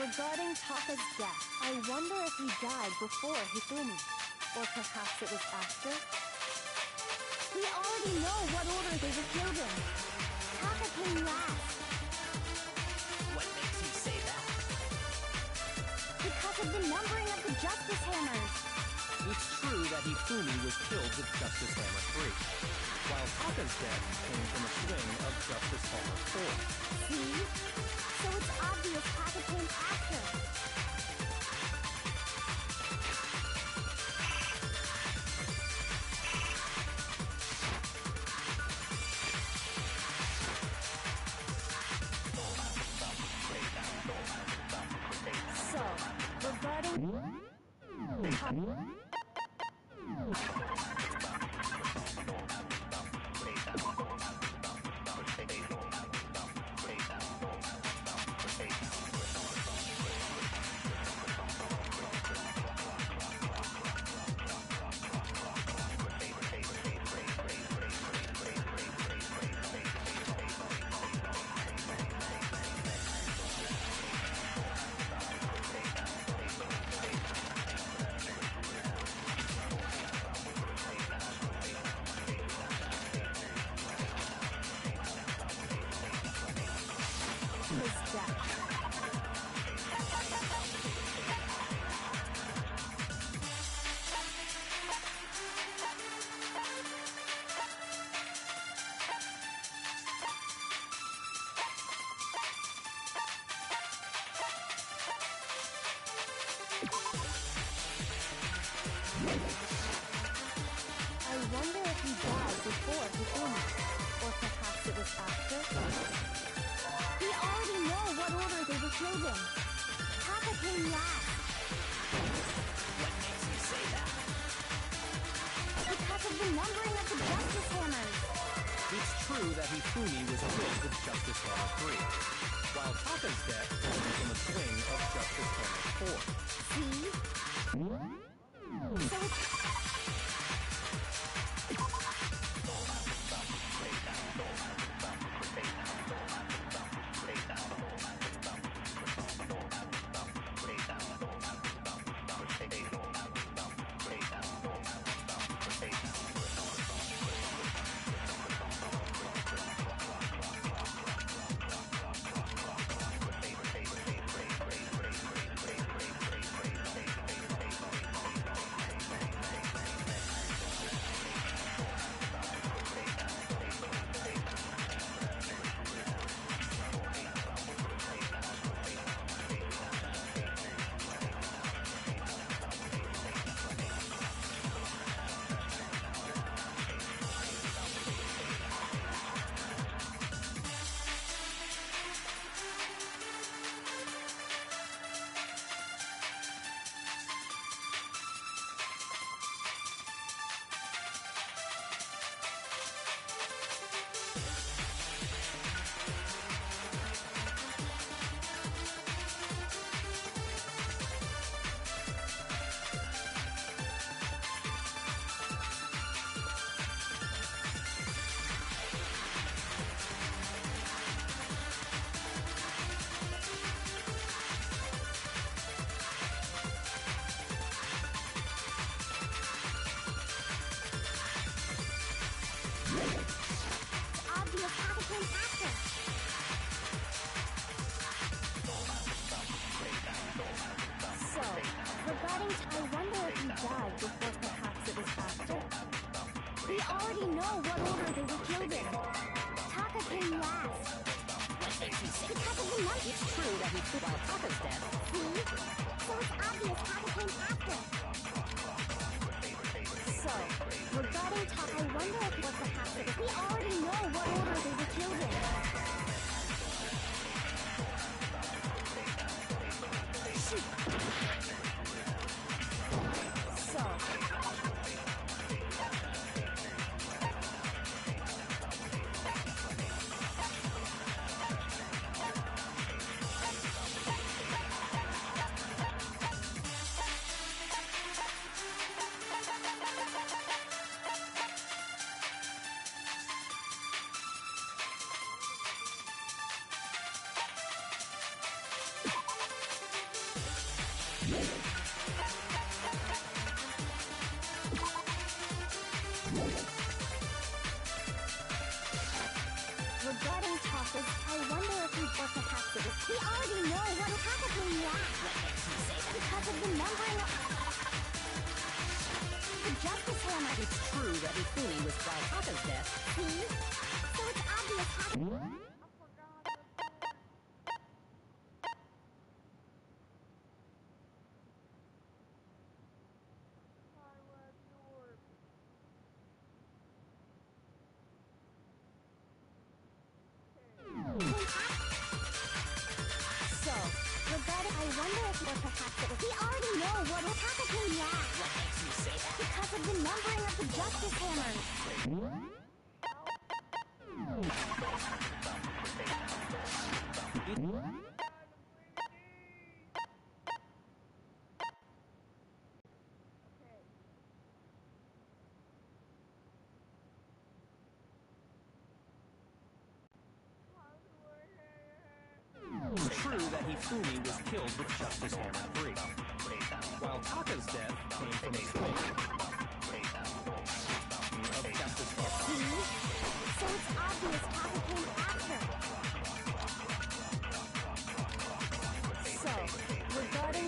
Regarding Taka's death, I wonder if he died before Hifumi, or perhaps it was after? We already know what order they were killed in. Taka came last. What makes you say that? Because of the numbering of the Justice Hammers. It's true that Hifumi was killed with Justice Hammer 3, while Taka's death came from a swing of Justice Hammer 4. See? So it's obvious Taka came after. So, regarding his death. I wonder if he died before Hifumi, or perhaps it was after? We already know what order they were killed in. Taka came last. What makes you say that? Because of the numbering of the Justice Hammers. It's true that Hifumi was killed with Justice Hammer 3, while Taka's death came from a swing of Justice Hammer 4. See? So it's... Regarding I wonder if he died before perhaps it was after. We already know what order they were killed in. Taka came last. What makes you say Because of the money. It's true that he took out Taka's death. See? So it's obvious Taka came after. So, regarding Taka, I wonder if what perhaps it was. We already know what order they were killed in. Regarding Taka's, I wonder if he or perhaps it was. We already know what Taka can react. What makes you say that? Because of the numbering of the Justice Hammer. It's true that Hifumi was while Taka's death. See? So it's obvious Taka. So, regarding, I wonder if or perhaps it was. We already know what Taka can react. What makes you say that? Because of the numbering of the Justice Hammers. It's true that Hifumi was killed with Justice Hammer 3, while Taka's death came from a swing of Justice Hammer. See? So it's obvious Taka came after. So, regarding...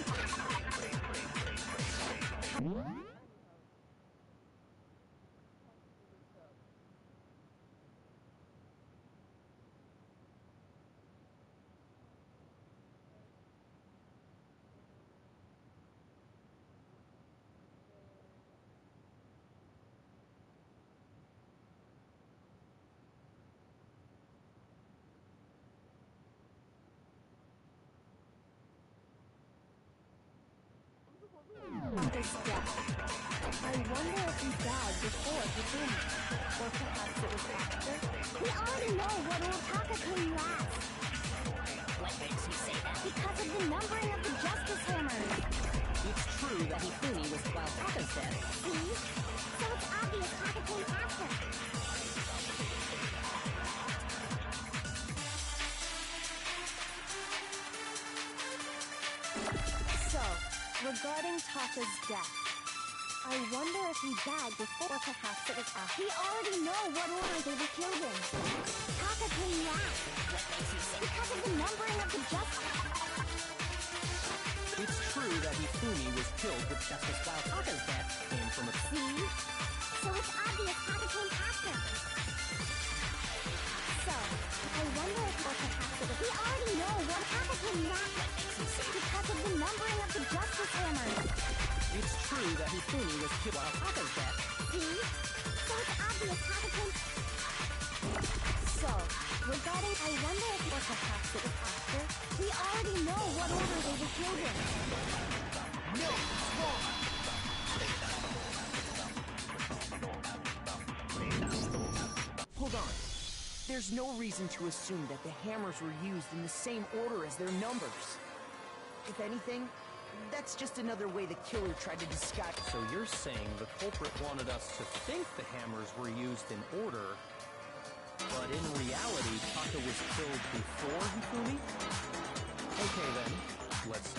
Taka's death. I wonder if he died before Hifumi, or perhaps it was after. We already know what old Taka came last. What makes you say that? Because of the numbering of the Justice Hammers. It's true that Hifumi was while Taka's death. See? So it's obvious Taka came after. So, regarding Taka's death, I wonder if he died before or perhaps it was after. We already know what order they were killed in. Taka came last. What makes you say that? Because of the numbering of the Justice. It's true that Hifumi was killed with Justice while Taka's death came from a swing. See? So it's obvious Taka came after. So, I wonder if or perhaps it was. We already know what Taka came last. What makes you say that? Because of the numbering of the Justice Hammers. It's true that Hifumi was killed while Taka's death. See? So it's obvious Taka came... So, regarding, I wonder if or perhaps it was after. We already know what order they were killed in. No, it's wrong. Hold on. There's no reason to assume that the hammers were used in the same order as their numbers. If anything, that's just another way the killer tried to disguise... So you're saying the culprit wanted us to think the hammers were used in order, but in reality, Taka was killed before Hifumi? Okay then, let's...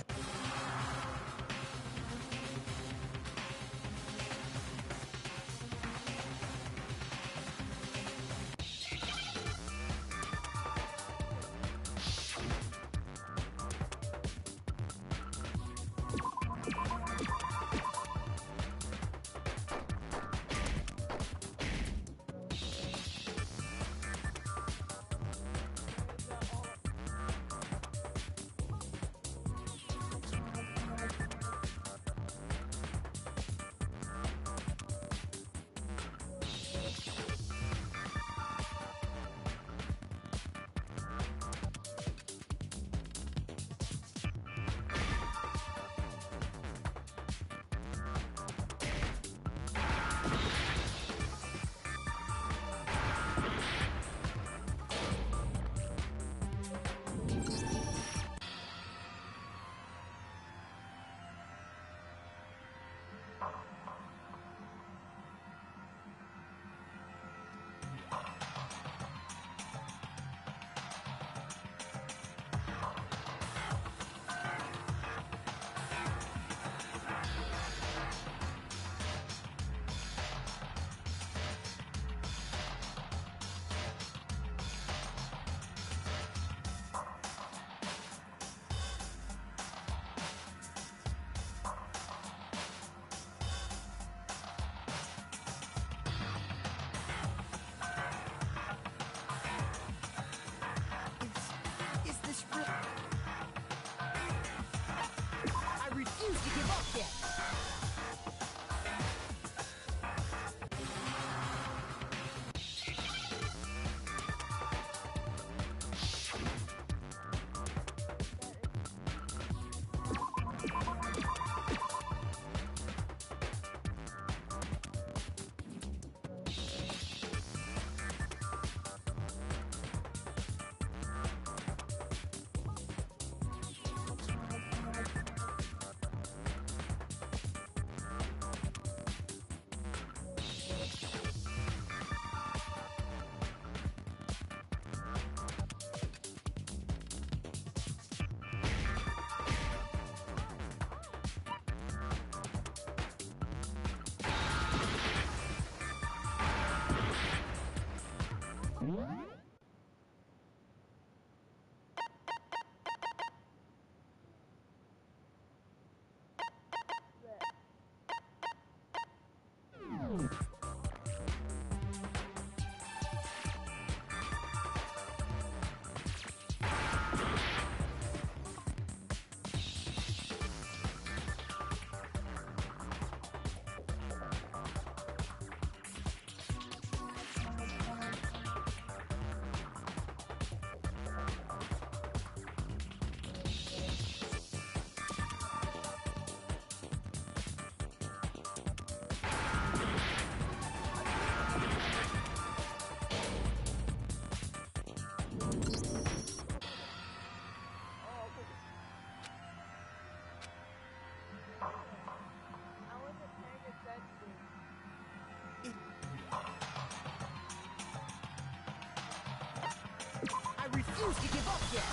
I refuse to give up yet!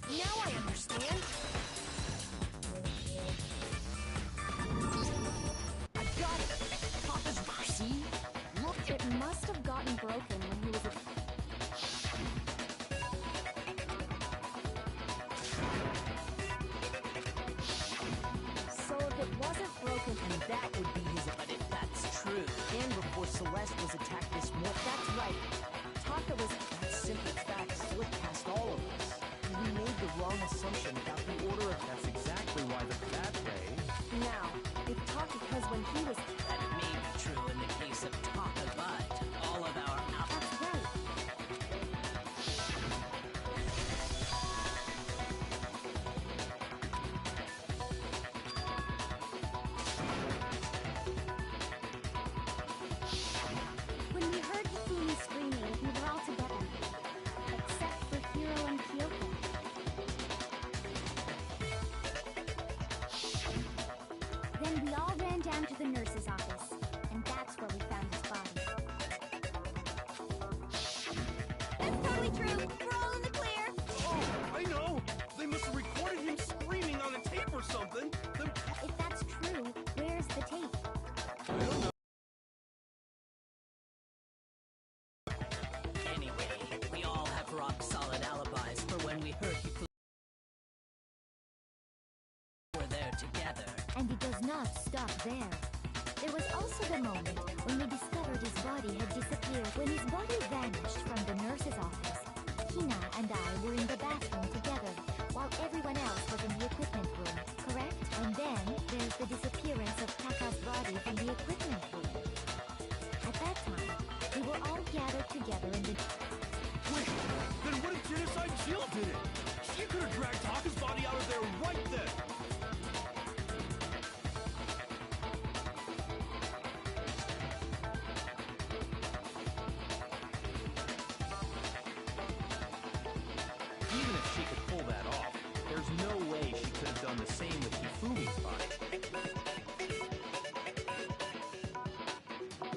Now I understand. I got it. Papa's see? Look, It must have gotten broken when he was a... So if it wasn't broken, and that would be his. But if that's true, and before Celeste was attacked this morning, that's right. Taka was. That simple fact slipped past all of us. We made the wrong assumption about the order of. That's exactly why that way. now, if Taka, because when he was... That it may be true in the case of Taka, but all of our That's right. When we heard Hifumi screaming, we were all together. Except for Hiro and Kyoko. Then we all ran down to the nurse's office, and that's where we found his body. That's totally true! We're all in the clear! Oh, I know! They must have recorded him screaming on a tape or something. If that's true, where's the tape? I don't know. Anyway, we all have rock-solid alibis for when we heard Hifumi were there together. And it does not stop there. There was also the moment when we discovered his body had disappeared. When his body vanished from the nurse's office, Hina and I were in the bathroom together, while everyone else was in the equipment room, correct? And then there's the disappearance of Taka's body from the equipment room. At that time, we were all gathered together in the... Wait, then what if Genocide Jill did it? She could have dragged Taka's body out of there right then. Even if she could pull that off, there's no way she could have done the same with Hifumi's body.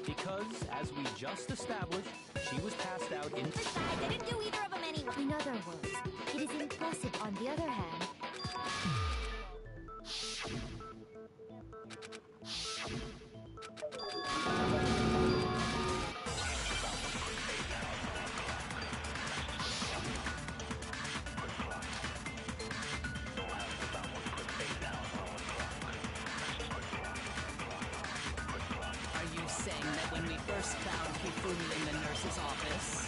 Because, as we just established, she was passed out in... Besides, I didn't do either of them anyway. In other words, it is impressive on the other hand... nurse's office,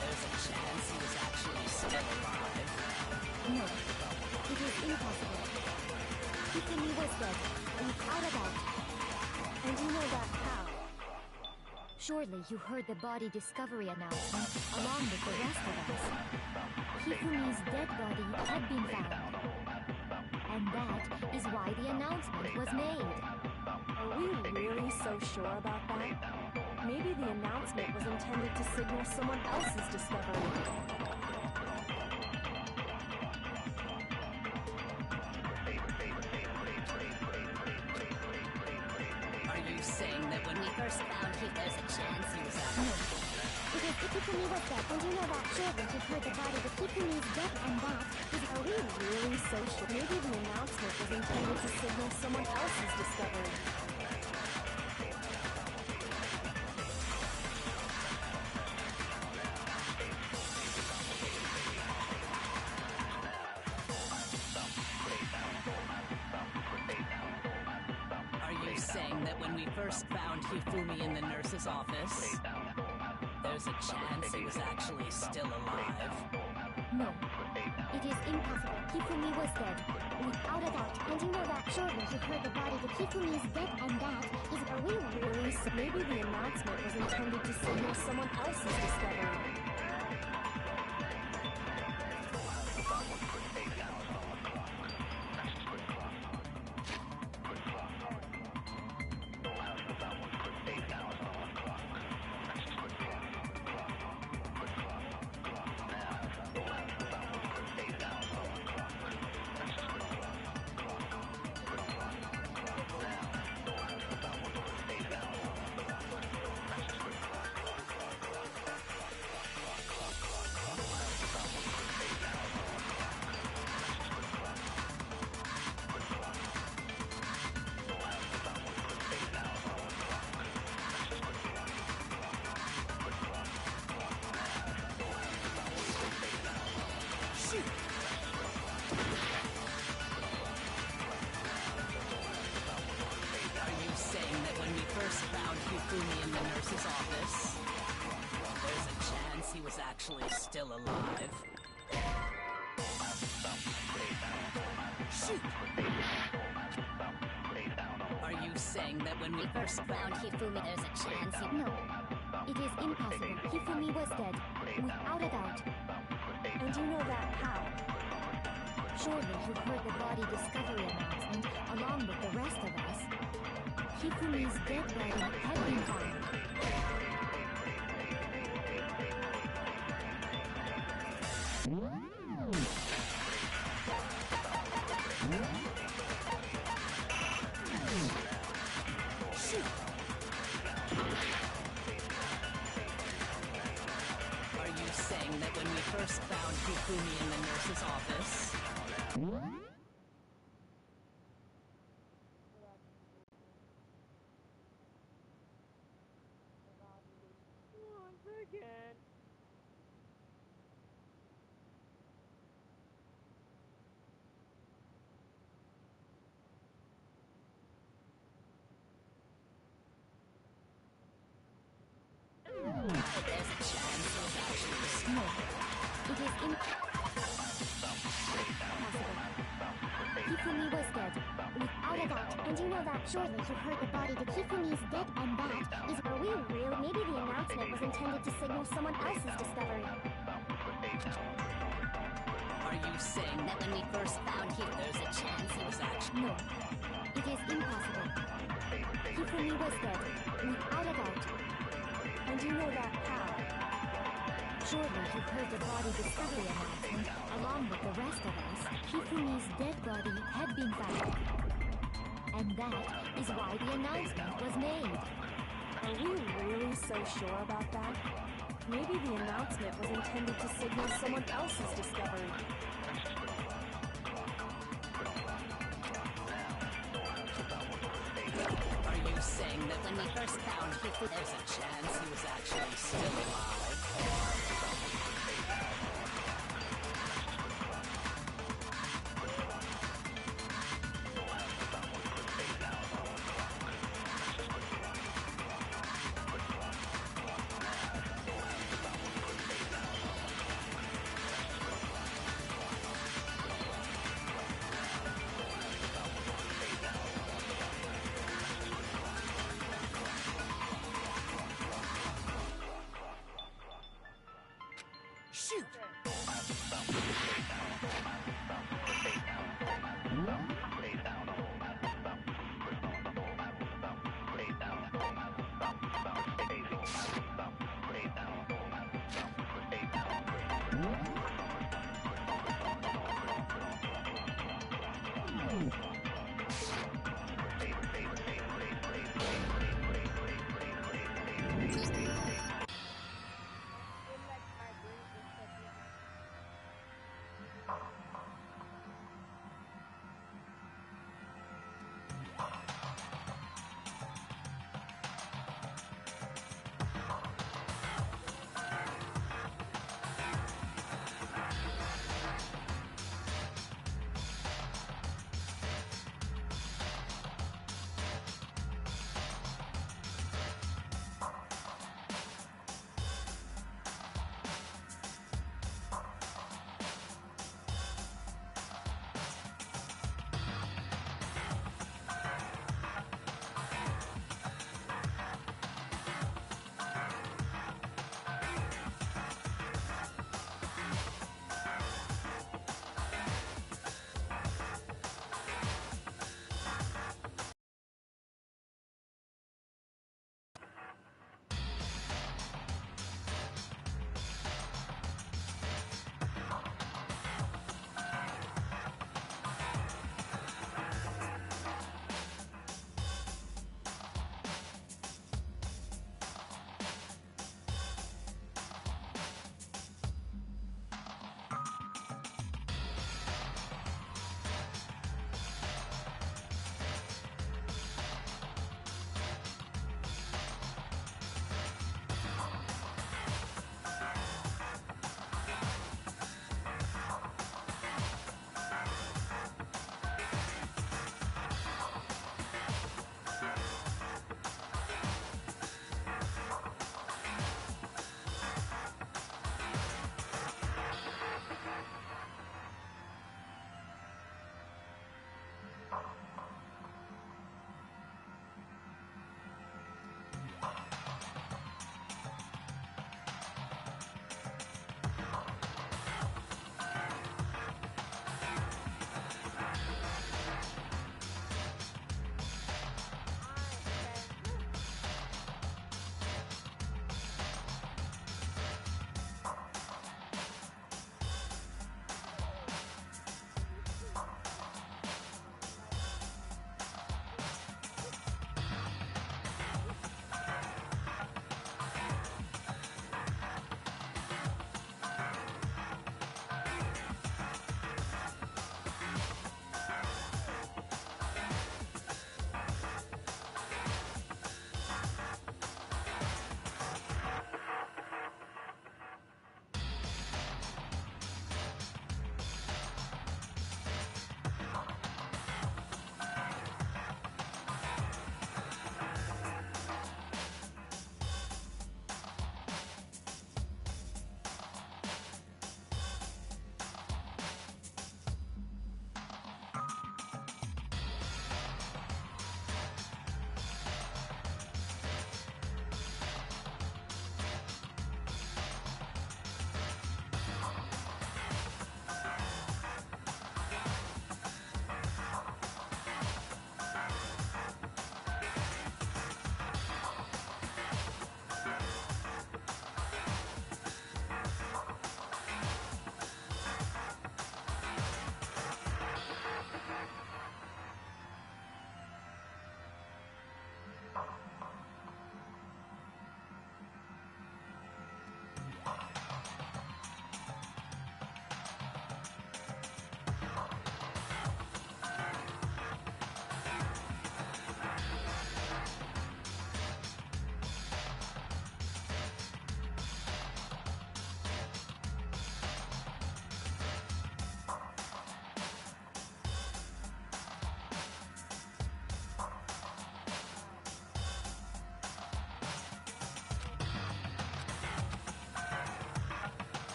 there's a chance he was actually still alive. No, it is impossible. Hifumi was dead, without a doubt. And you know that how? Surely you heard the body discovery announcement along with the rest of us. Hifumi's dead body had been found. And that is why the announcement was made. Are we really so sure about that? Maybe the announcement was intended to signal someone else's discovery. Are you saying that when we first found him, there's a chance he was actually... Because if Hifumi was dead, and you know that surely you've heard the body that Hifumi's dead, and that is... Are we really so sure? Maybe the announcement was intended to signal someone else's discovery. Are you saying that when we first found Hifumi in the nurse's office, there's a chance he was actually still alive? No. It is impossible. Hifumi was dead. Without a doubt. And you know that surely you've heard the body that Hifumi is dead, and that is... Are we really so... Maybe the announcement was intended to signal someone else's discovery. Are you saying that when we first found Hifumi in the nurse's office, there's a chance he was actually still alive? Are you saying that when we first found Hifumi, there's a chance he... No. It is impossible. Hifumi was dead. Without a doubt. And you know that how? Surely you've heard the body discovery announcement along with the rest of us. Hifumi's dead body had been found. Are you saying that when we first found Hifumi in the nurse's office, there's a chance he was actually still... No. It is impossible. Hifumi was dead. Without a doubt. And you know that surely you've heard the body that Hifumi's dead, and that is... Are we real? Maybe the announcement was intended to signal someone else's discovery. Are you saying that when we first found him, there's a chance he was actually... No. It is impossible. Hifumi was dead. Without a doubt. And you know that how? Surely you've heard the body discovery announcement along with the rest of us. Hifumi's dead body had been found. And that is why the announcement was made. Are we really so sure about that? Maybe the announcement was intended to signal someone else's discovery. Are you saying that when we first found Hifumi, there's a chance he was actually still alive?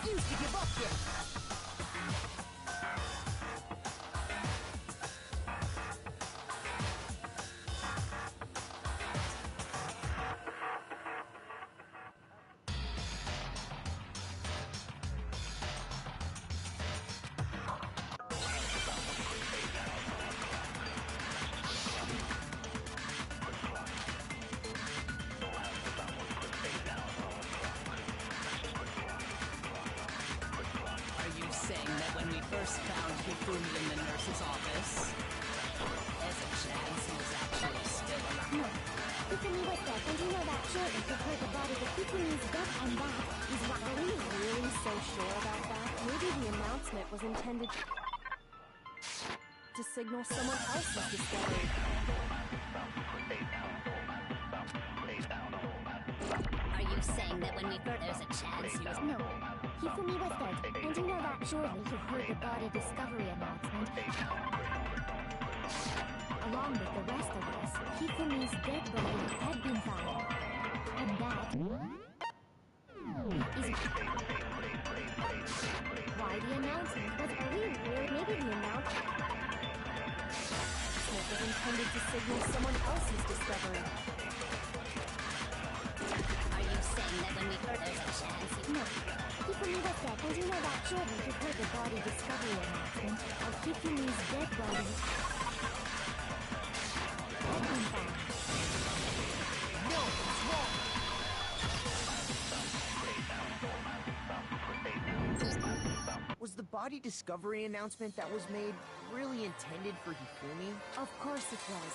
refuse to give up yet. Saying that when we first found Hifumi in the nurse's office, there's a chance he was actually still alive. No. Hifumi was dead, and you know that surely to hurt the body of Hifumi's death, and that is why. Are we really so sure about that? Maybe the announcement was intended to signal someone else's discovery. Are you saying that when we first there's a chance he was... No. Hifumi was dead, and you know that surely you heard the body discovery announcement. Along with the rest of us, Hifumi's dead body had been found. And that is why the announcement was maybe the announcement Was intended to signal someone else's discovery. Are you saying that when we first there's a chance he... No. Hifumi was dead, and you know that surely you heard the body discovery announcement of Hifumi's dead body had been found. No, it's wrong. Was the body discovery announcement that was made really intended for Hifumi? Of course it was.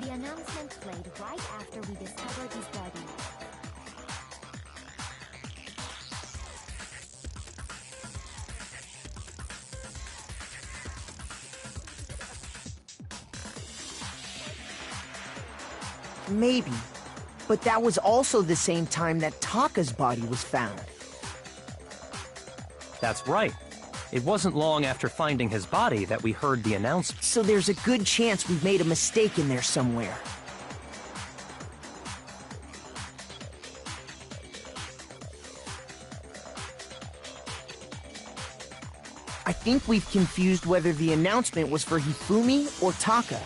The announcement played right after we discovered his body. Maybe. But that was also the same time that Taka's body was found. That's right. It wasn't long after finding his body that we heard the announcement. So there's a good chance we made a mistake in there somewhere. I think we've confused whether the announcement was for Hifumi or Taka.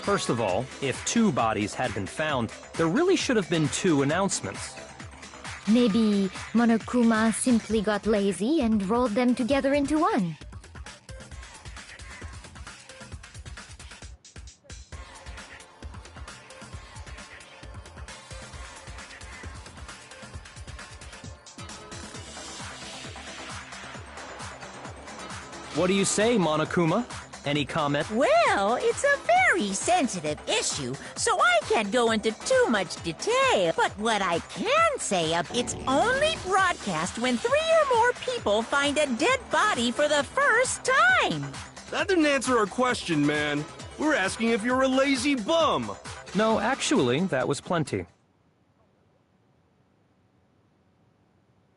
First of all, if two bodies had been found, there really should have been two announcements. Maybe Monokuma simply got lazy and rolled them together into one. What do you say, Monokuma? Any comment? Well, it's a very sensitive issue, so I can't go into too much detail. But what I can say is it's only broadcast when 3 or more people find a dead body for the first time. That didn't answer our question, man. We're asking if you're a lazy bum. No, actually, that was plenty.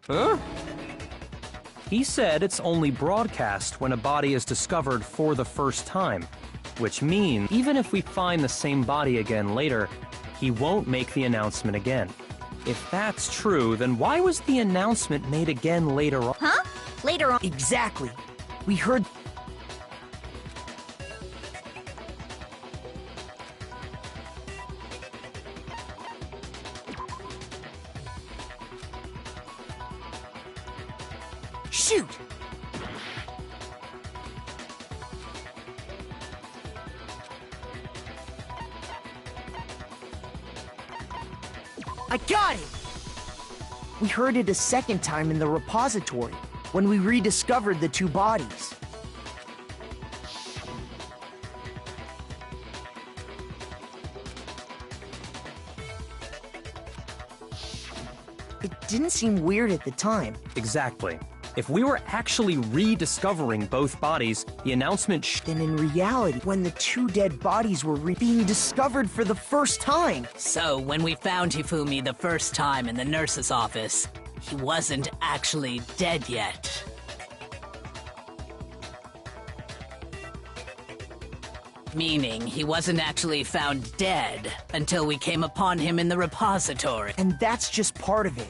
Huh? He said it's only broadcast when a body is discovered for the first time, which means even if we find the same body again later, he won't make the announcement again. If that's true, then why was the announcement made again later on? Huh? Later on. Exactly. We heard... Shoot! I got it! We heard it a second time in the repository, when we rediscovered the two bodies. It didn't seem weird at the time. Exactly. If we were actually rediscovering both bodies, the announcement Then in reality, when the two dead bodies were being discovered for the first time. So, when we found Hifumi the first time in the nurse's office, he wasn't actually dead yet. Meaning, he wasn't actually found dead until we came upon him in the repository. And that's just part of it.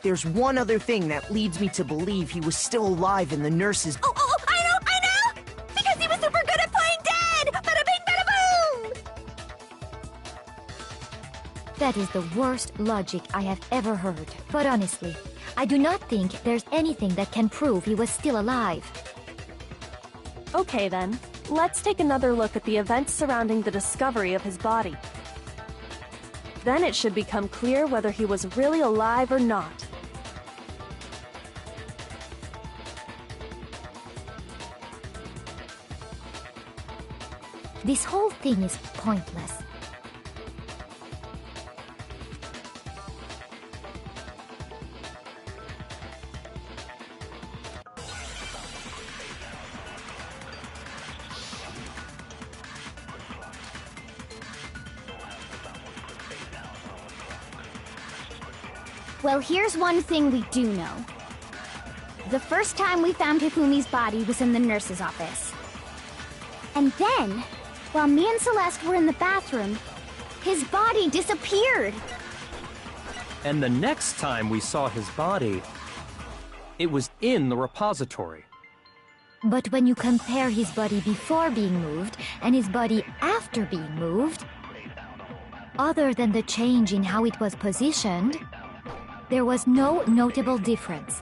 There's one other thing that leads me to believe he was still alive in the nurse's... Oh, I know! Because he was super good at playing dead! Bada bing, bada boom! That is the worst logic I have ever heard. But honestly, I do not think there's anything that can prove he was still alive. Okay then, let's take another look at the events surrounding the discovery of his body. Then it should become clear whether he was really alive or not. This whole thing is pointless. Well, here's one thing we do know. The first time we found Hifumi's body was in the nurse's office. And then, while me and Celeste were in the bathroom, his body disappeared. And the next time we saw his body, it was in the repository. But when you compare his body before being moved and his body after being moved, other than the change in how it was positioned, there was no notable difference.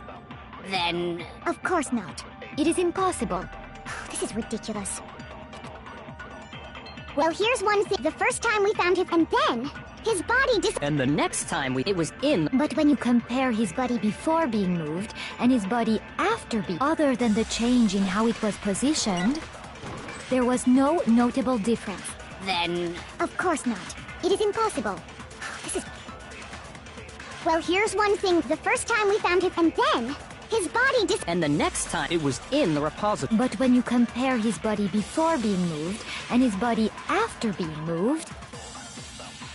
Then... Of course not. It is impossible. This is ridiculous. Well, here's one thing. The first time we found him, and then his body And the next time it was in... But when you compare his body before being moved and his body after being... Other than the change in how it was positioned, there was no notable difference. Then... Of course not. It is impossible. This is... Well, here's one thing. The first time we found him, and then his body And the next time it was in the repository. But when you compare his body before being moved and his body after being moved,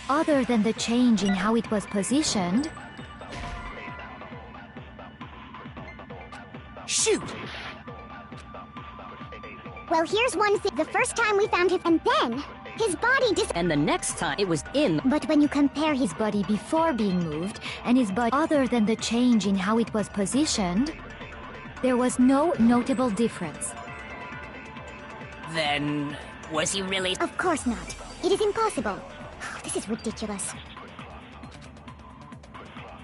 other than the change in how it was positioned... Shoot! Well, here's one thing. The first time we found him, and then his body And the next time it was in... But when you compare his body before being moved and his body... Other than the change in how it was positioned, there was no notable difference. Then, was he really... Of course not. It is impossible. This is ridiculous.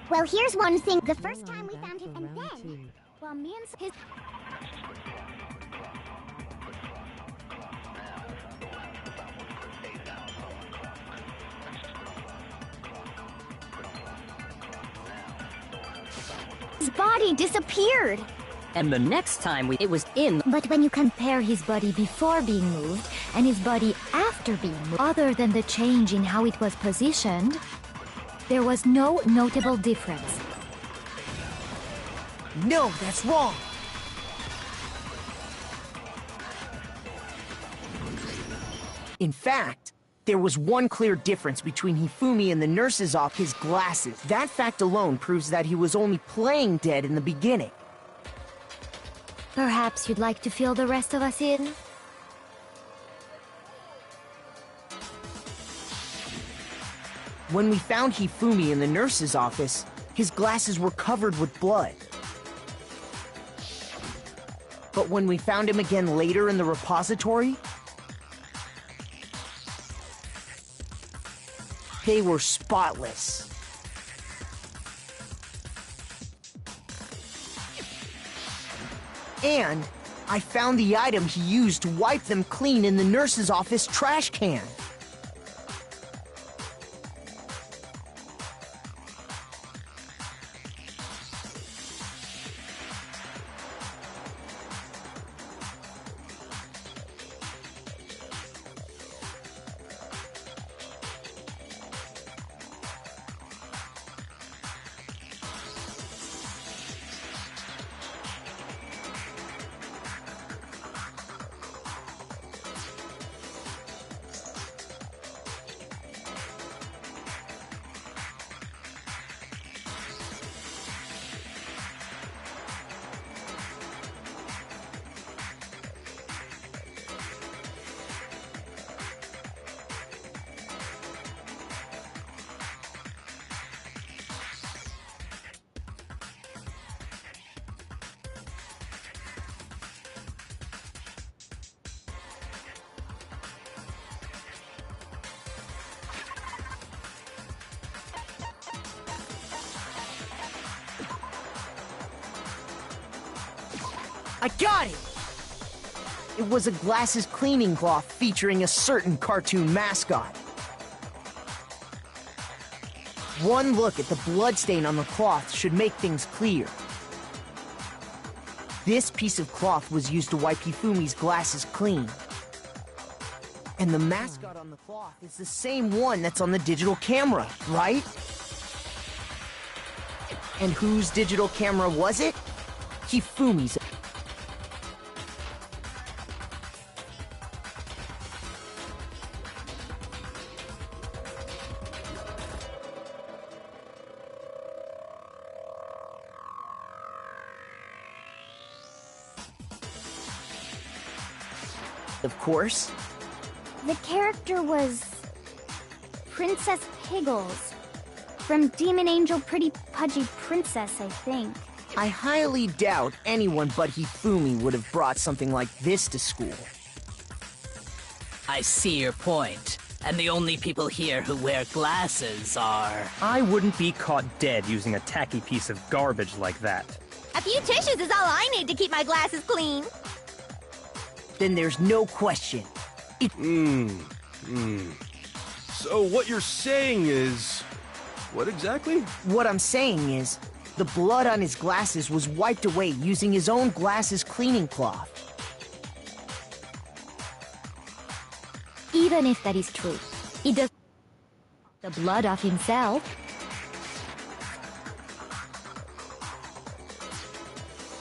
Well, here's one thing. The first time we found him, and then... Well, me and his... His body disappeared. And the next time it was in... But when you compare his body before being moved and his body after being moved, other than the change in how it was positioned, there was no notable difference. No, that's wrong! In fact, there was one clear difference between Hifumi and the nurse's office: his glasses. That fact alone proves that he was only playing dead in the beginning. Perhaps you'd like to fill the rest of us in? When we found Hifumi in the nurse's office, his glasses were covered with blood. But when we found him again later in the repository, they were spotless. And I found the item he used to wipe them clean in the nurse's office trash can. I got it! It was a glasses cleaning cloth featuring a certain cartoon mascot. One look at the bloodstain on the cloth should make things clear. This piece of cloth was used to wipe Hifumi's glasses clean. And the mascot on the cloth is the same one that's on the digital camera, right? And whose digital camera was it? Hifumi's. Of course. The character was Princess Piggles. From Demon Angel Pretty Pudgy Princess, I think. I highly doubt anyone but Hifumi would have brought something like this to school. I see your point. And the only people here who wear glasses are... I wouldn't be caught dead using a tacky piece of garbage like that. A few tissues is all I need to keep my glasses clean. Then there's no question. So what you're saying is... What exactly? What I'm saying is, the blood on his glasses was wiped away using his own glasses cleaning cloth. Even if that is true, he does the blood off himself.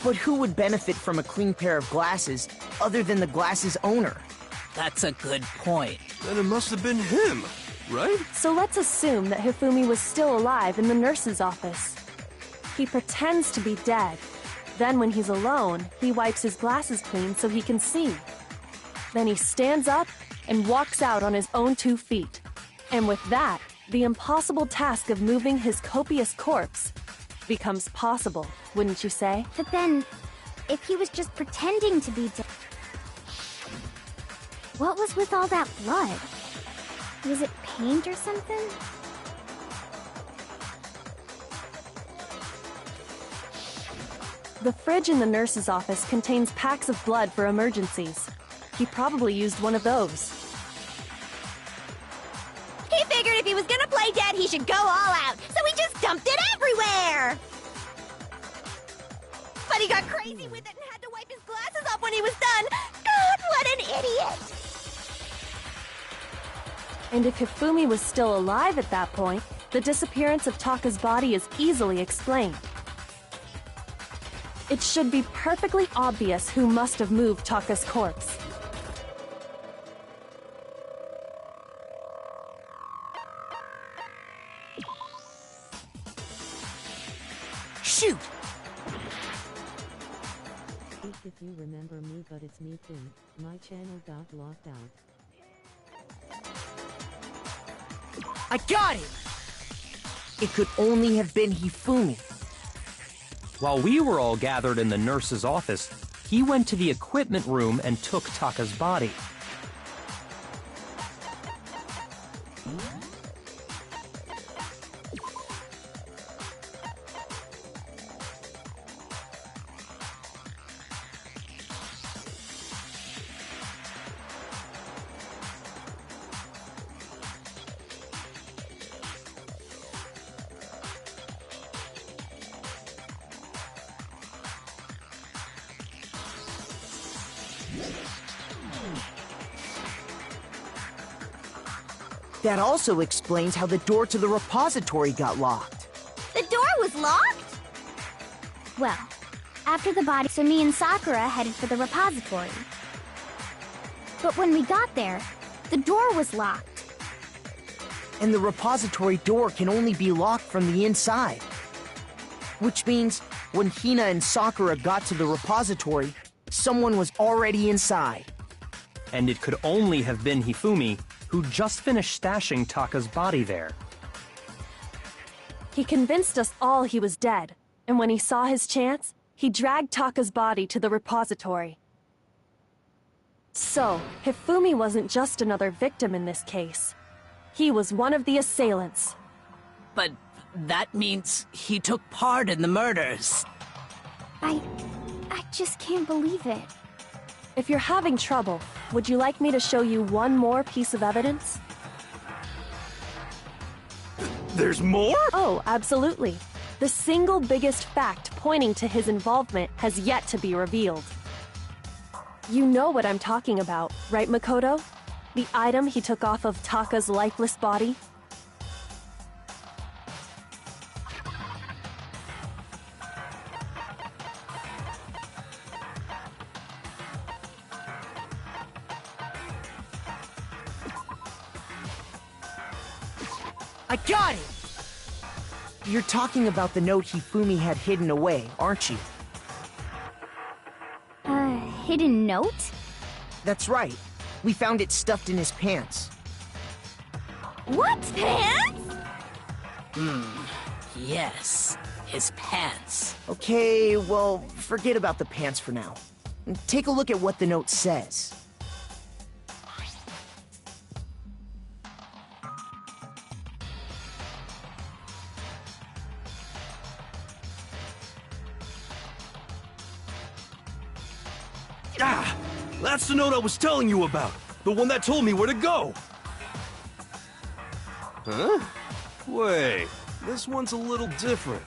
But who would benefit from a clean pair of glasses other than the glasses owner? That's a good point. Then it must have been him, right? So let's assume that Hifumi was still alive in the nurse's office. He pretends to be dead. Then when he's alone, he wipes his glasses clean so he can see. Then he stands up and walks out on his own 2 feet. And with that, the impossible task of moving his copious corpse becomes possible, wouldn't you say? But then, if he was just pretending to be dead, what was with all that blood? Was it paint or something? The fridge in the nurse's office contains packs of blood for emergencies. He probably used one of those. He figured if he was gonna play dead, he should go all out, so he just dumped it everywhere! But he got crazy with it and had to wipe his glasses off when he was done! God, what an idiot! And if Hifumi was still alive at that point, the disappearance of Taka's body is easily explained. It should be perfectly obvious who must have moved Taka's corpse. Shoot! If you remember me, but it's me too. My channel got locked out. I got it! It could only have been Hifumi. While we were all gathered in the nurse's office, he went to the equipment room and took Taka's body. That also explains how the door to the repository got locked. The door was locked? Well, after the body, so me and Sakura headed for the repository. But when we got there, the door was locked. And the repository door can only be locked from the inside. Which means, when Hina and Sakura got to the repository, someone was already inside. And it could only have been Hifumi, who just finished stashing Taka's body there. He convinced us all he was dead, and when he saw his chance, he dragged Taka's body to the repository. So, Hifumi wasn't just another victim in this case. He was one of the assailants. But that means he took part in the murders. I I just can't believe it. If you're having trouble, would you like me to show you one more piece of evidence? There's more? Oh, absolutely. The single biggest fact pointing to his involvement has yet to be revealed. You know what I'm talking about, right, Makoto? The item he took off of Taka's lifeless body? I got it! You're talking about the note Hifumi had hidden away, aren't you? Hidden note? That's right. We found it stuffed in his pants. What, pants? Yes, his pants. Okay, well, forget about the pants for now. Take a look at what the note says. Ah! That's the note I was telling you about! The one that told me where to go! Huh? Wait, this one's a little different.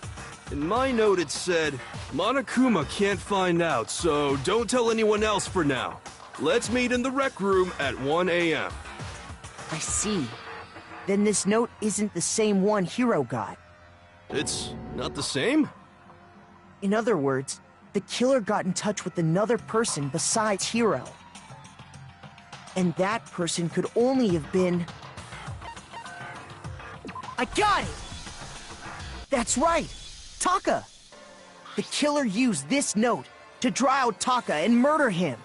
In my note it said, Monokuma can't find out, so don't tell anyone else for now. Let's meet in the rec room at 1 a.m. I see. Then this note isn't the same one Hiro got. It's not the same? In other words, the killer got in touch with another person besides Hiro. And that person could only have been... I got it! That's right! Taka! The killer used this note to draw out Taka and murder him.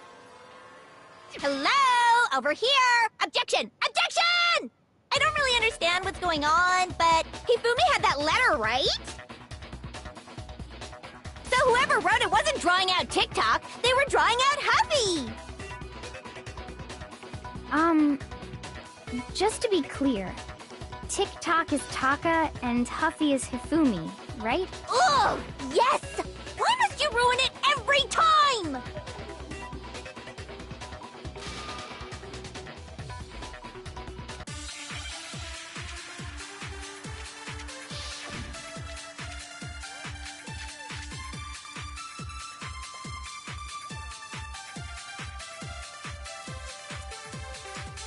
Hello? Over here! Objection! Objection! I don't really understand what's going on, but Hifumi had that letter, right? So whoever wrote it wasn't drawing out TikTok, they were drawing out Huffy! Just to be clear, TikTok is Taka and Huffy is Hifumi, right? Ugh! Yes! Why must you ruin it every time?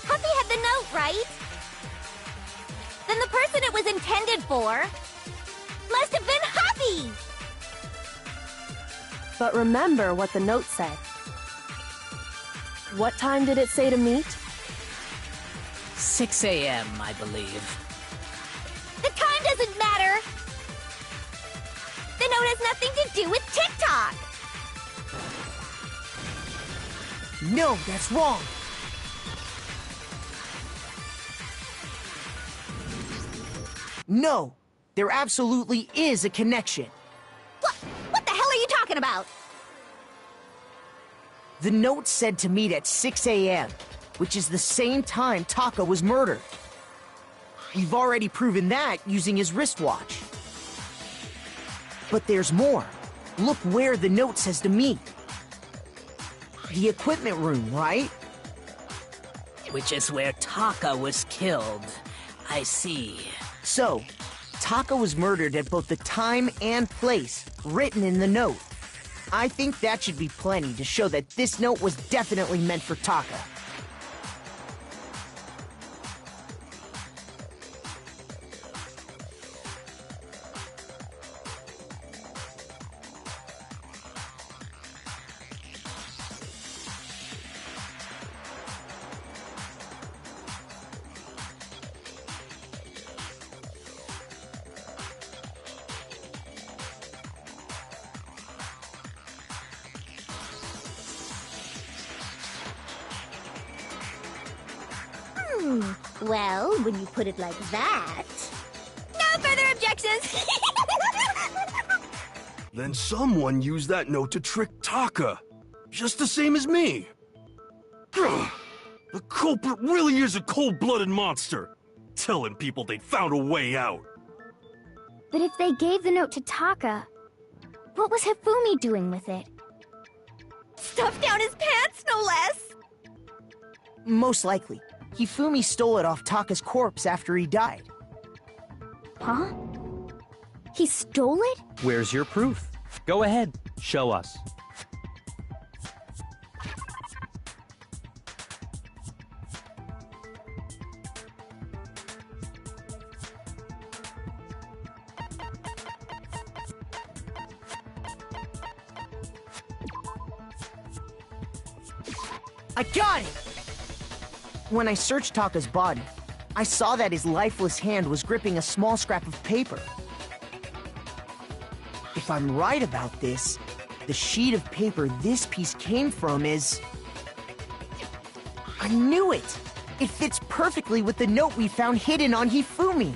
Huffy had the note, right? Then the person it was intended for must have been Huffy! But remember what the note said. What time did it say to meet? 6 a.m., I believe. The time doesn't matter! The note has nothing to do with TikTok! No, that's wrong! No, there absolutely is a connection. What the hell are you talking about? The note said to meet at 6 a.m., which is the same time Taka was murdered. We've already proven that using his wristwatch. But there's more. Look where the note says to meet. The equipment room, right? Which is where Taka was killed. I see. So, Taka was murdered at both the time and place written in the note. I think that should be plenty to show that this note was definitely meant for Taka. Well, when you put it like that... No further objections! Then someone used that note to trick Taka. Just the same as me. Ugh. The culprit really is a cold-blooded monster. Telling people they'd found a way out. But if they gave the note to Taka, what was Hifumi doing with it? Stuffed down his pants, no less! Most likely. Hifumi stole it off Taka's corpse after he died. Huh? He stole it? Where's your proof? Go ahead, show us. I got it! When I searched Taka's body, I saw that his lifeless hand was gripping a small scrap of paper. If I'm right about this, the sheet of paper this piece came from is... I knew it! It fits perfectly with the note we found hidden on Hifumi.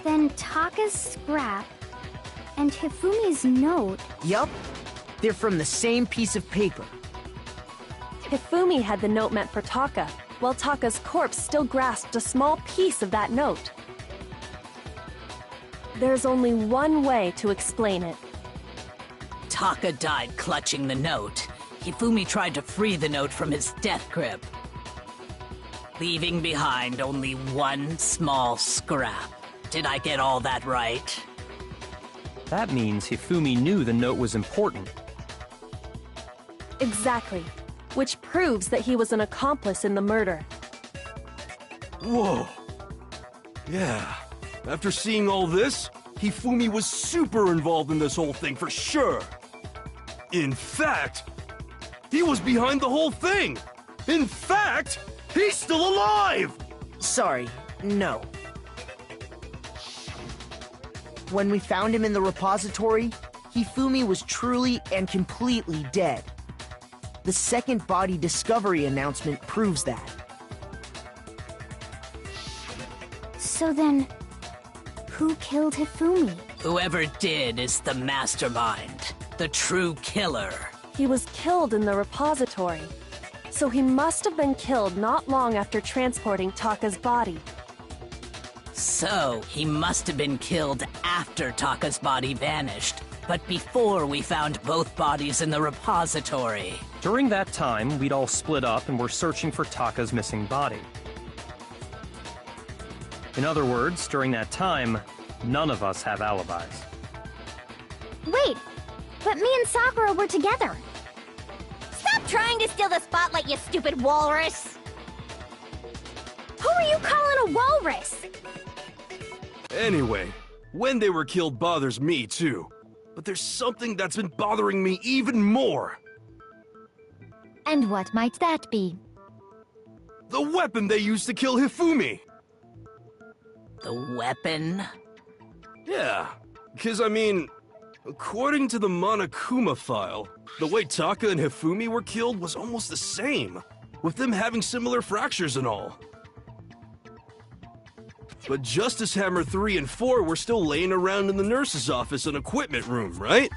Then Taka's scrap and Hifumi's note... Yup. They're from the same piece of paper. Hifumi had the note meant for Taka, while Taka's corpse still grasped a small piece of that note. There's only one way to explain it. Taka died clutching the note. Hifumi tried to free the note from his death grip, leaving behind only one small scrap. Did I get all that right? That means Hifumi knew the note was important. Exactly. Which proves that he was an accomplice in the murder. Whoa. Yeah. After seeing all this, Hifumi was super involved in this whole thing for sure. In fact, he was behind the whole thing. In fact, he's still alive! Sorry, no. When we found him in the repository, Hifumi was truly and completely dead. The second body discovery announcement proves that. So then, who killed Hifumi? Whoever did is the mastermind, the true killer. He was killed in the repository, so he must have been killed not long after transporting Taka's body. So, he must have been killed after Taka's body vanished, but before we found both bodies in the repository. During that time, we'd all split up and were searching for Taka's missing body. In other words, during that time, none of us have alibis. Wait, but me and Sakura were together. Stop trying to steal the spotlight, you stupid walrus! Who are you calling a walrus? Anyway, when they were killed bothers me too. But there's something that's been bothering me even more. And what might that be? The weapon they used to kill Hifumi. The weapon? Yeah, because I mean, according to the Monokuma file, the way Taka and Hifumi were killed was almost the same, with them having similar fractures and all. But Justice Hammer 3 and 4 were still laying around in the nurse's office and equipment room, right?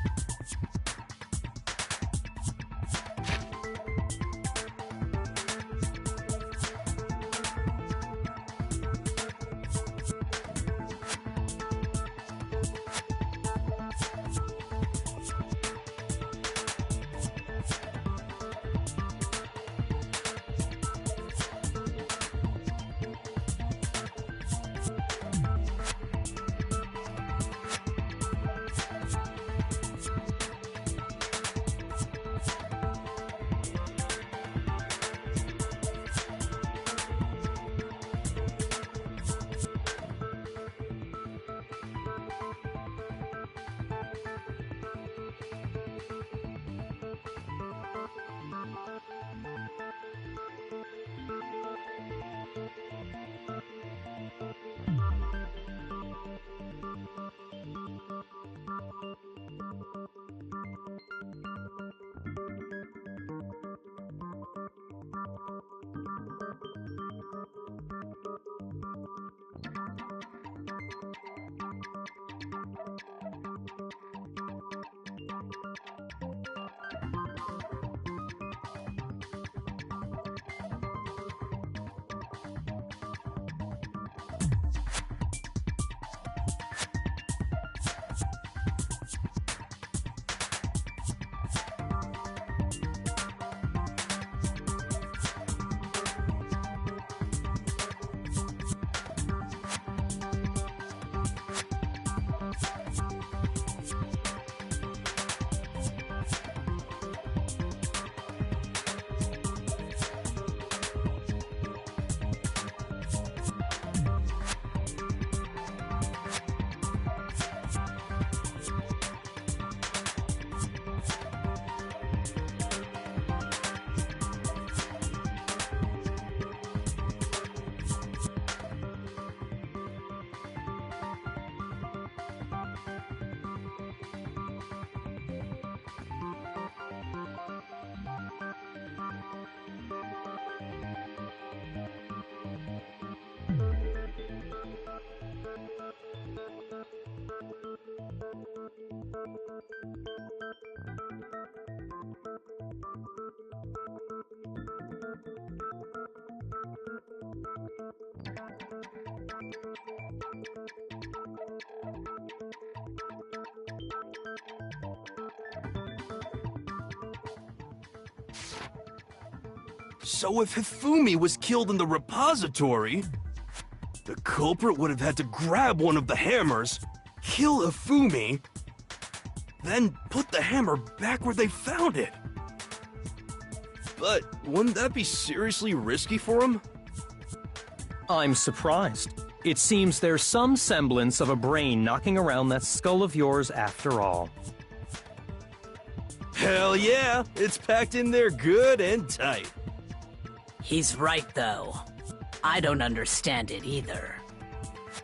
So if Hifumi was killed in the repository, the culprit would have had to grab one of the hammers, kill Hifumi, then put the hammer back where they found it. But wouldn't that be seriously risky for him? I'm surprised. It seems there's some semblance of a brain knocking around that skull of yours after all. Hell yeah, it's packed in there good and tight. He's right, though. I don't understand it either.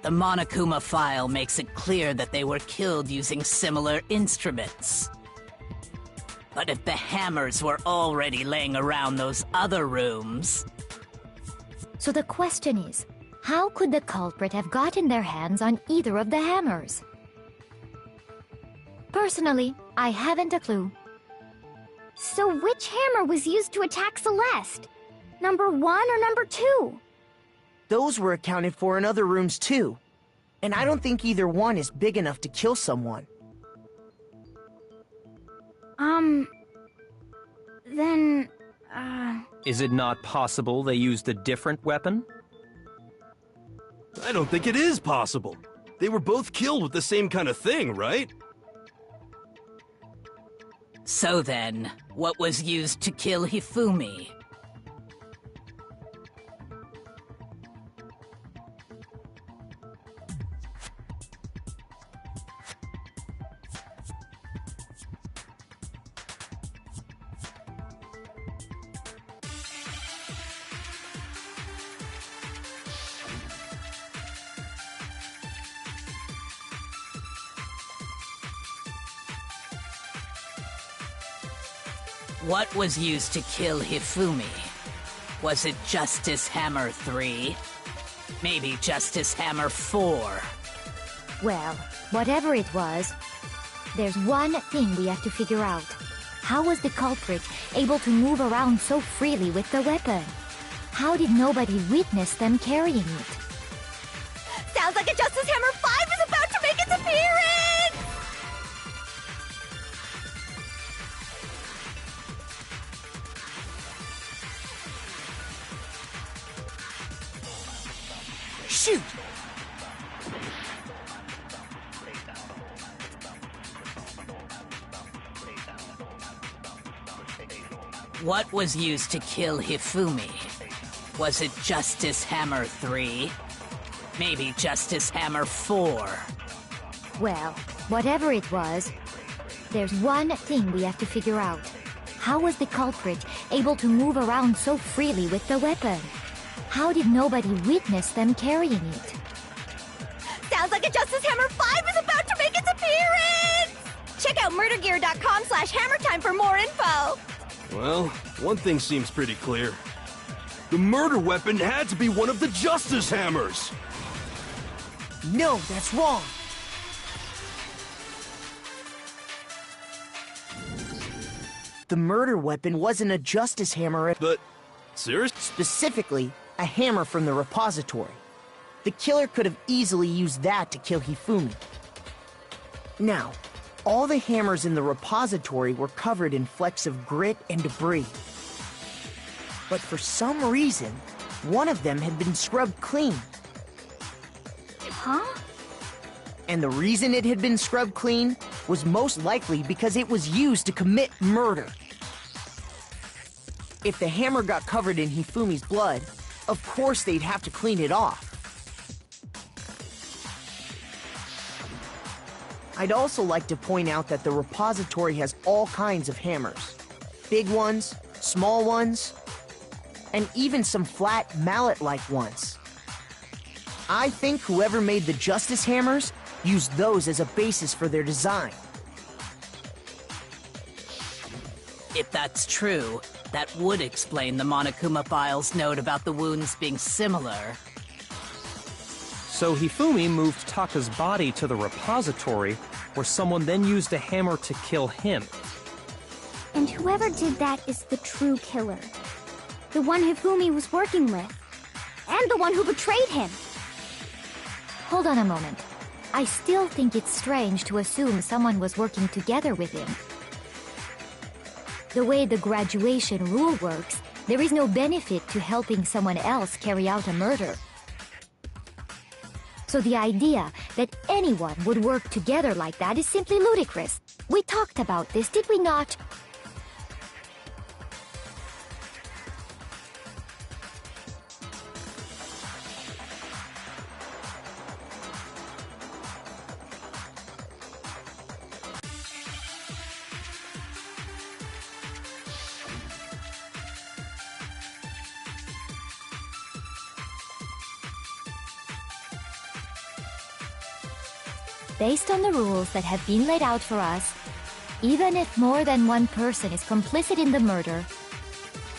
The Monokuma file makes it clear that they were killed using similar instruments. But if the hammers were already laying around those other rooms... So the question is, how could the culprit have gotten their hands on either of the hammers? Personally, I haven't a clue. So which hammer was used to attack Celeste? Number 1 or number 2? Those were accounted for in other rooms too. And I don't think either one is big enough to kill someone. Then, Is it not possible they used a different weapon? I don't think it is possible. They were both killed with the same kind of thing, right? So then, what was used to kill Hifumi? What was used to kill Hifumi? Was it Justice Hammer 3? Maybe Justice Hammer 4? Well, whatever it was, there's one thing we have to figure out. How was the culprit able to move around so freely with the weapon? How did nobody witness them carrying it? sounds like a Justice Hammer 5 is about to make its appearance! Shoot! What was used to kill Hifumi? Was it Justice Hammer 3? Maybe Justice Hammer 4? Well, whatever it was, there's one thing we have to figure out. How was the culprit able to move around so freely with the weapon? How did nobody witness them carrying it? Sounds like a Justice Hammer 5 is about to make its appearance! Check out murdergear.com/hammertime for more info! Well, one thing seems pretty clear. The murder weapon had to be one of the Justice Hammers! No, that's wrong! The murder weapon wasn't a Justice Hammer, But, serious? specifically, a hammer from the repository. The killer could have easily used that to kill Hifumi. Now, all the hammers in the repository were covered in flecks of grit and debris. But for some reason, one of them had been scrubbed clean. Huh? And the reason it had been scrubbed clean was most likely because it was used to commit murder. If the hammer got covered in Hifumi's blood, of course they'd have to clean it off. I'd also like to point out that the repository has all kinds of hammers. Big ones, small ones, and even some flat mallet-like ones. I think whoever made the Justice Hammers used those as a basis for their design. If that's true, that would explain the Monokuma file's note about the wounds being similar. So Hifumi moved Taka's body to the repository where someone then used a hammer to kill him. And whoever did that is the true killer. The one Hifumi was working with. And the one who betrayed him. Hold on a moment. I still think it's strange to assume someone was working together with him. The way the graduation rule works, there is no benefit to helping someone else carry out a murder. So the idea that anyone would work together like that is simply ludicrous. We talked about this, did we not? Based on the rules that have been laid out for us, even if more than one person is complicit in the murder,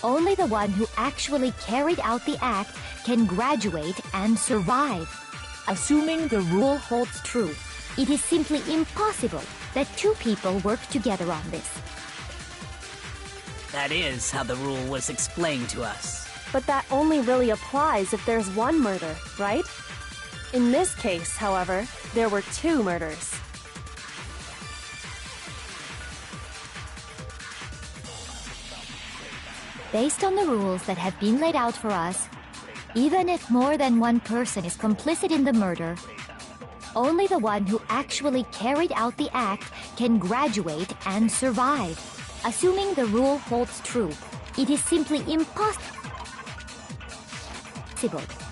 only the one who actually carried out the act can graduate and survive. Assuming the rule holds true, it is simply impossible that two people work together on this. That is how the rule was explained to us. But that only really applies if there's one murder, right? In this case, however, there were two murders. Based on the rules that have been laid out for us, even if more than one person is complicit in the murder, only the one who actually carried out the act can graduate and survive. Assuming the rule holds true, it is simply impossible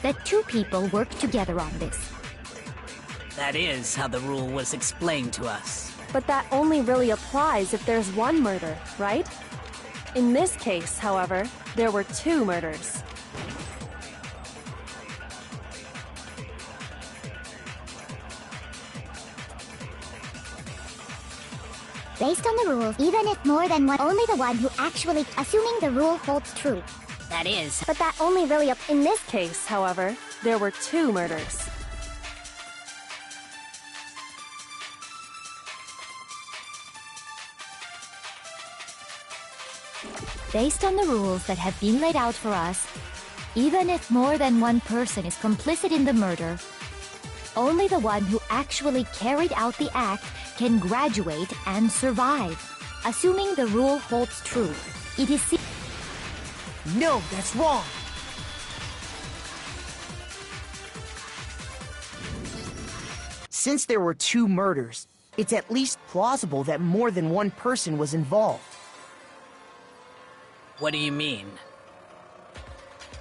that two people work together on this. That is how the rule was explained to us. But that only really applies if there's one murder, right? In this case, however, there were two murders. Based on the rules, even if more than one, only the one who actually, assuming the rule holds true. That is. But that only really in this case, however, there were two murders. Based on the rules that have been laid out for us, even if more than one person is complicit in the murder, only the one who actually carried out the act can graduate and survive. Assuming the rule holds true, it is... No, that's wrong! Since there were two murders, it's at least plausible that more than one person was involved. What do you mean?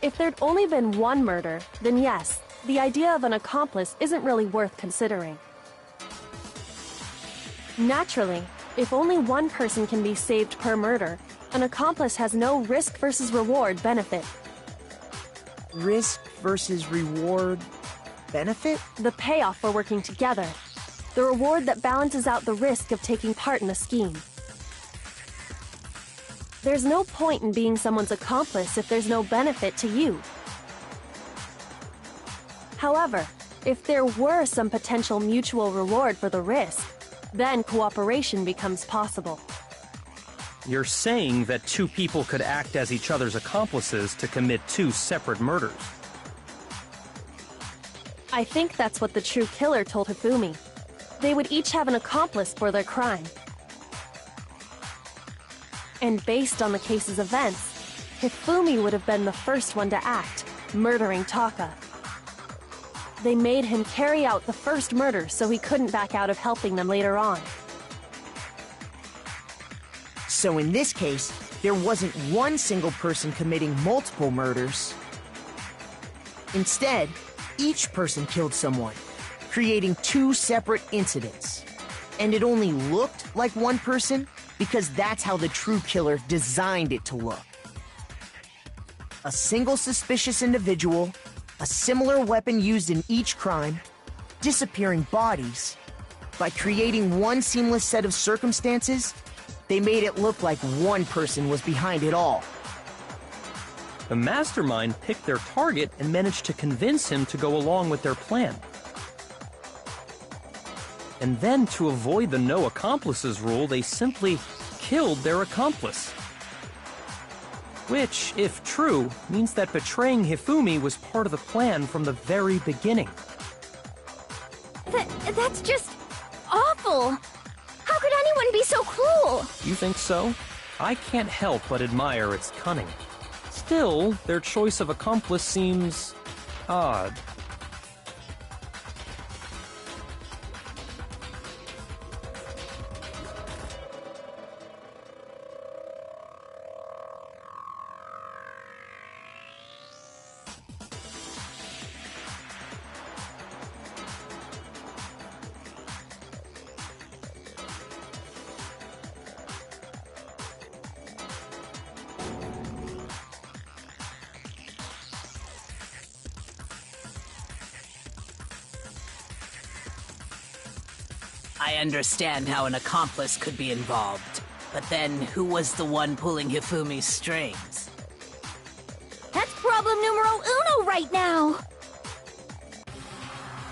If there'd only been one murder, then yes, the idea of an accomplice isn't really worth considering. Naturally, if only one person can be saved per murder, an accomplice has no risk versus reward benefit. Risk versus reward benefit? The payoff for working together. The reward that balances out the risk of taking part in a scheme. There's no point in being someone's accomplice if there's no benefit to you. However, if there were some potential mutual reward for the risk, then cooperation becomes possible. You're saying that two people could act as each other's accomplices to commit two separate murders. I think that's what the true killer told Hifumi. They would each have an accomplice for their crime. And based on the case's events, Hifumi would have been the first one to act, murdering Taka. They made him carry out the first murder so he couldn't back out of helping them later on. So in this case, there wasn't one single person committing multiple murders. Instead, each person killed someone, creating two separate incidents. And it only looked like one person because that's how the true killer designed it to look. A single suspicious individual, a similar weapon used in each crime, disappearing bodies. By creating one seamless set of circumstances, they made it look like one person was behind it all. The mastermind picked their target and managed to convince him to go along with their plan. And then, to avoid the no accomplices rule, they simply killed their accomplice. Which, if true, means that betraying Hifumi was part of the plan from the very beginning. That's just awful. How could anyone be so cruel? You think so? I can't help but admire its cunning. Still, their choice of accomplice seems odd. I understand how an accomplice could be involved, but then who was the one pulling Hifumi's strings? That's problem numero uno right now.